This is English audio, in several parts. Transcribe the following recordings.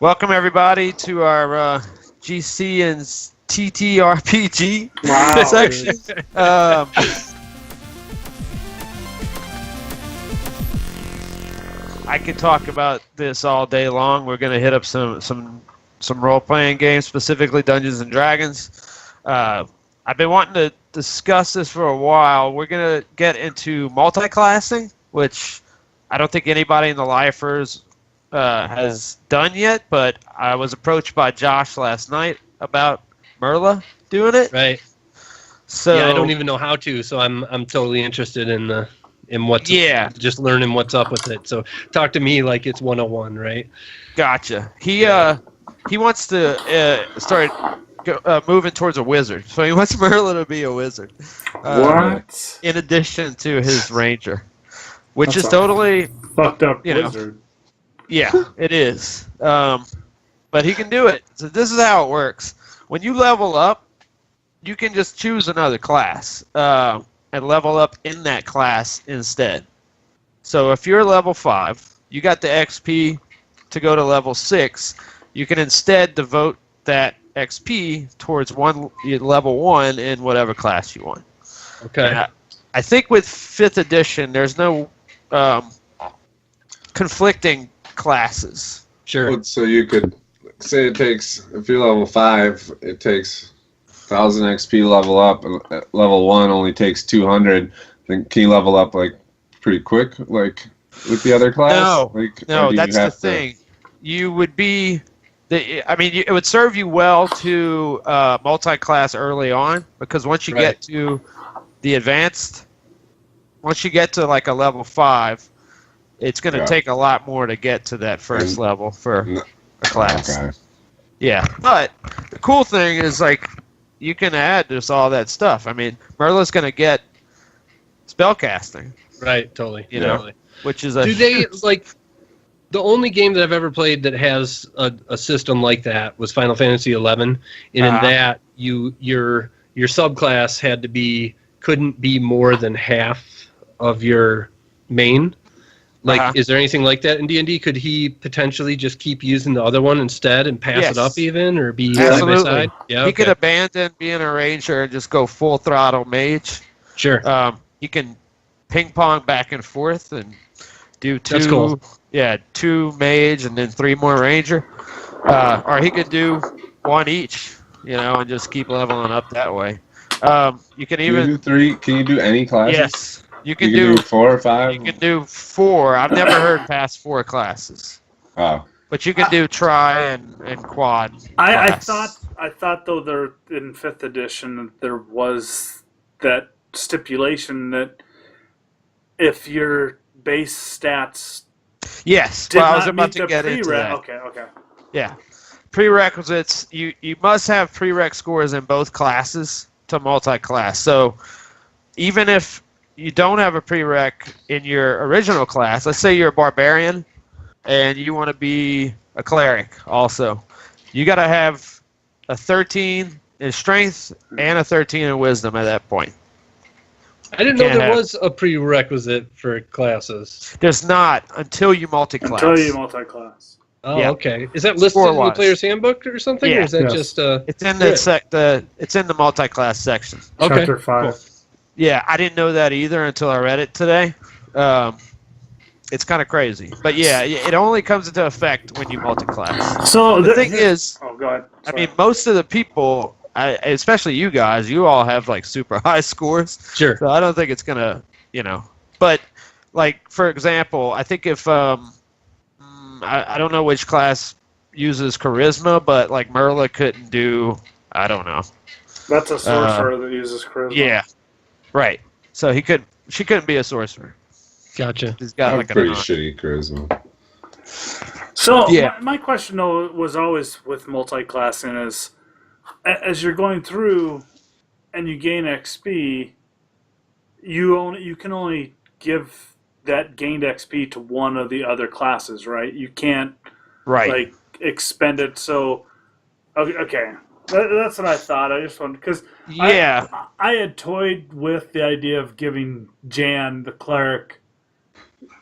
Welcome everybody to our GC and TTRPG section. I could talk about this all day long. We're going to hit up some role-playing games, specifically Dungeons and Dragons. I've been wanting to discuss this for a while. We're going to get into multiclassing, which I don't think anybody in the Lifers has done yet, but I was approached by Josh last night about Merla doing it. Right. So yeah, I don't even know how to, so I'm totally interested in what's just learning what's up with it. So talk to me like it's 101, right? Gotcha. He wants to start moving towards a wizard, so he wants Merla to be a wizard. What? In addition to his ranger, which is totally fucked up wizard. Yeah, it is. But he can do it. So this is how it works. When you level up, you can just choose another class and level up in that class instead. So if you're level 5, you got the XP to go to level 6, you can instead devote that XP towards level 1 in whatever class you want. Okay. I think with 5th edition, there's no conflicting classes. Sure. So you could say it takes, if you're level 5, it takes 1,000 XP level up, and level 1 only takes 200. Then can you level up like pretty quick, like with the other class? No, that's the thing. You would be, it would serve you well to multi-class early on, because once you get to the advanced, once you get to like a level 5, it's going to take a lot more to get to that first level for a class. Okay. Yeah, but the cool thing is, like, you can add just all that stuff. I mean, Merla's going to get spellcasting. Right, totally. You know, which is a... Do they, like, the only game that I've ever played that has a system like that was Final Fantasy XI, and in that, your subclass couldn't be more than half of your main. Like, is there anything like that in D&D? Could he potentially just keep using the other one instead and pass it up even, or be side by side? Yeah, he could abandon being a ranger and just go full throttle mage. Sure. You can ping pong back and forth and do 2. That's cool. Yeah, 2 mage and then 3 more ranger. Or he could do 1 each, and just keep leveling up that way. You can even do 3. Can you do any classes? Yes. You can do 4 or 5? You can do 4. I've never heard past 4 classes. Oh. But you can do tri and quad. I thought though there in 5th edition there was that stipulation that if your base stats I was about to get into that. Okay. Yeah. Prerequisites, you must have prereq scores in both classes to multi-class. So even if you don't have a prereq in your original class, let's say you're a barbarian and you want to be a cleric also, you got to have a 13 in strength and a 13 in wisdom at that point. I didn't know there was a prerequisite for classes. There's not until you multi-class. Until you multi-class. Oh, yeah. Okay. Is that listed in the player's handbook or something? Yeah. Or is that just it's in it's in the multi-class section. Okay. Chapter 5. Cool. Yeah, I didn't know that either until I read it today. It's kind of crazy. But yeah, it only comes into effect when you multi-class. So the thing is, go ahead. I mean, most of the people, especially you guys, you all have like super high scores. Sure. So I don't think it's gonna, But like, for example, I think if I don't know which class uses charisma, but like Merla couldn't do, I don't know. That's a sorcerer that uses charisma. Yeah. Right. So she couldn't be a sorcerer. Gotty. He's got pretty shitty charisma. So my question though was always with multi-classing is, as you're going through and you gain XP, you can only give that gained XP to one of the other classes, right? You can't like expend it. So okay. That's what I thought. I just wanted, because I had toyed with the idea of giving Jan, the cleric,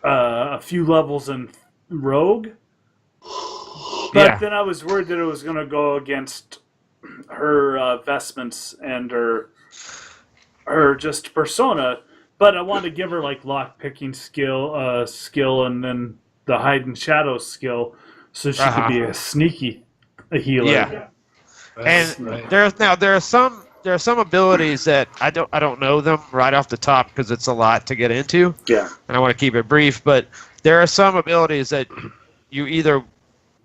a few levels in Rogue, But then I was worried that it was going to go against her vestments and her just persona. But I wanted to give her like lock picking skill, and then the hide and shadow skill, so she could be a sneaky healer. Yeah. And there are some abilities that I don't know them right off the top because it's a lot to get into. Yeah. And I want to keep it brief, but there are some abilities that you either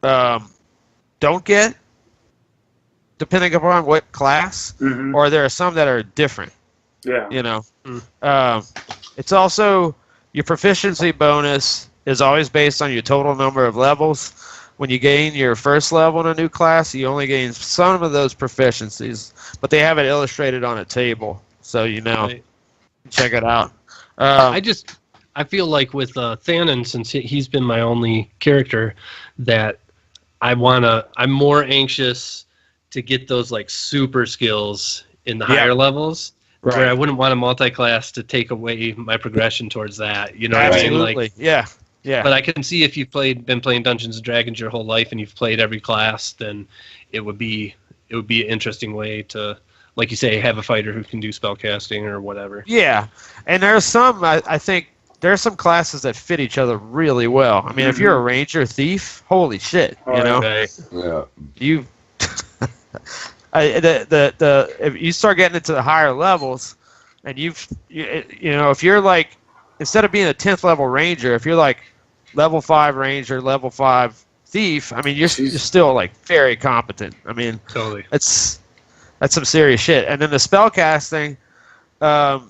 don't get depending upon what class, or there are some that are different. Yeah. You know. It's also your proficiency bonus is always based on your total number of levels. When you gain your first level in a new class, you only gain some of those proficiencies, but they have it illustrated on a table, so check it out. I feel like with Thanon, since he's been my only character, that I'm more anxious to get those like super skills in the higher levels. Right. Where I wouldn't want a multi-class to take away my progression towards that. You know what I mean? Like, yeah. But I can see if you've been playing Dungeons and Dragons your whole life and you've played every class, then it would be an interesting way to, like you say, have a fighter who can do spellcasting or whatever. Yeah, and there's some I think there's some classes that fit each other really well. I mean, if you're a ranger thief, holy shit, you know. Okay. Yeah. You. If you start getting into the higher levels, and if you're like, instead of being a 10th level ranger, if you're like level 5 ranger, level 5 thief, I mean you're still like very competent. I mean, totally. That's some serious shit. And then the spell casting, it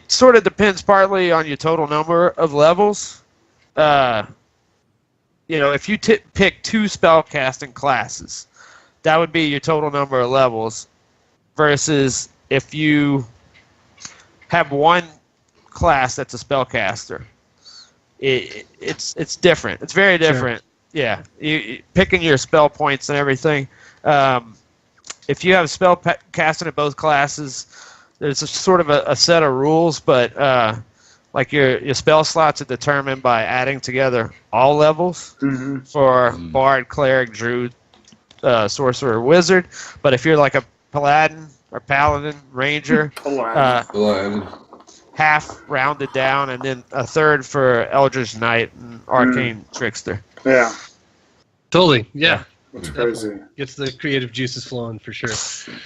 sort of depends partly on your total number of levels. If you pick 2 spellcasting classes, that would be your total number of levels, versus if you have one class that's a spellcaster. It's different. It's very different. Sure. Yeah, picking your spell points and everything. If you have spell casting in both classes, there's sort of a set of rules, but like your spell slots are determined by adding together all levels for Bard, Cleric, Druid, Sorcerer, Wizard. But if you're like a Paladin or Paladin, Ranger, half rounded down, and then a third for Eldritch Knight and Arcane Trickster. Yeah. Totally, yeah. That's crazy. Gets the creative juices flowing for sure.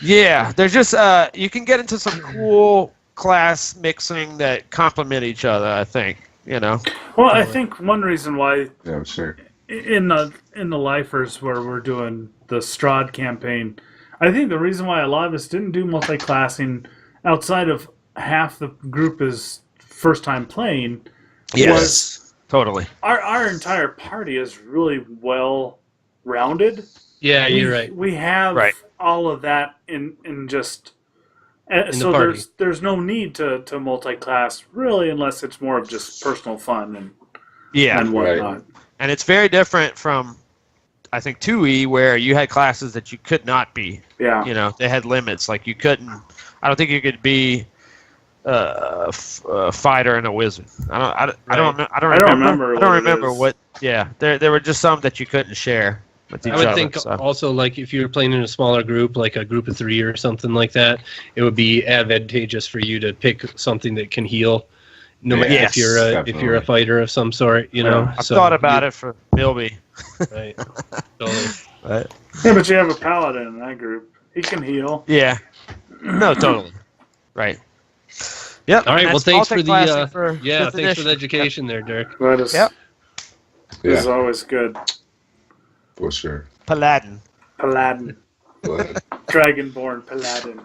Yeah, there's just you can get into some cool class mixing that complement each other, I think. Well, I think one reason why sure. in the Lifers where we're doing the Strahd campaign, I think the reason why a lot of us didn't do multi-classing outside of half the group is first time playing was totally. Our entire party is really well rounded. Yeah, you're right. We have all of that in just so there's no need to multi-class really, unless it's more of just personal fun and whatnot. Right. And it's very different from, I think, 2E, where you had classes that you could not be. Yeah. They had limits. Like you couldn't. I don't think you could be a fighter and a wizard. I don't remember what. Yeah, there were just some that you couldn't share. I would think also, like, if you were playing in a smaller group, like a group of 3 or something like that, it would be advantageous for you to pick something that can heal, no matter if you're a fighter of some sort, I've thought about it for Milby. Right. Totally. Right. Yeah, but you have a paladin in that group. He can heal. Yeah. No, totally. Right. Yep. All right. Well, thanks for the thanks for the education there, Dirk. That is. Yep. This is always good. For sure. Paladin. Dragonborn Paladin.